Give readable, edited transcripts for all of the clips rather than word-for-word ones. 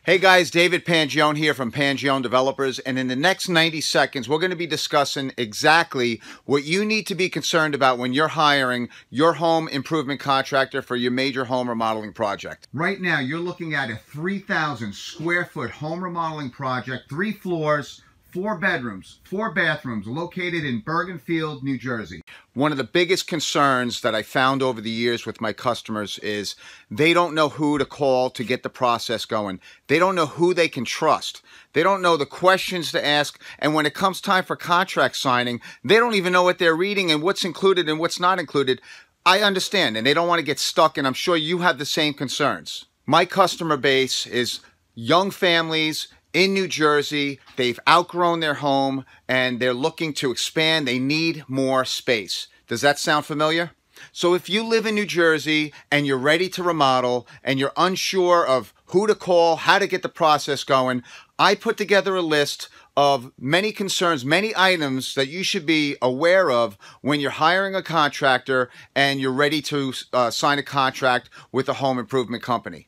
Hey guys, David Pangione here from Pangione Developers, and in the next 90 seconds, we're going to be discussing exactly what you need to be concerned about when you're hiring your home improvement contractor for your major home remodeling project. Right now, you're looking at a 3,000 square foot home remodeling project, 3 floors, 4 bedrooms, 4 bathrooms, located in Bergenfield, New Jersey. One of the biggest concerns that I found over the years with my customers is they don't know who to call to get the process going. They don't know who they can trust. They don't know the questions to ask, and when it comes time for contract signing, they don't even know what they're reading and what's included and what's not included. I understand, and they don't want to get stuck, and I'm sure you have the same concerns. My customer base is young families in New Jersey. They've outgrown their home and they're looking to expand. They need more space. Does that sound familiar? So if you live in New Jersey and you're ready to remodel and you're unsure of who to call, how to get the process going, I put together a list of many concerns, many items that you should be aware of when you're hiring a contractor and you're ready to sign a contract with a home improvement company.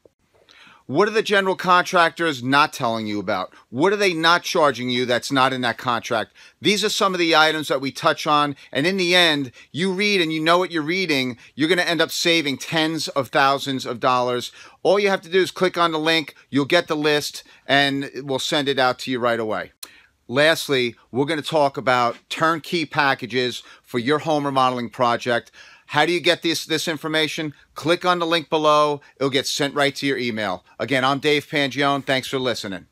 What are the general contractors not telling you about? What are they not charging you that's not in that contract? These are some of the items that we touch on, and in the end, you read and you know what you're reading, you're going to end up saving tens of thousands of dollars. All you have to do is click on the link, you'll get the list, and we'll send it out to you right away. Lastly, we're going to talk about turnkey packages for your home remodeling project. How do you get this information? Click on the link below. It'll get sent right to your email. Again, I'm Dave Pangione. Thanks for listening.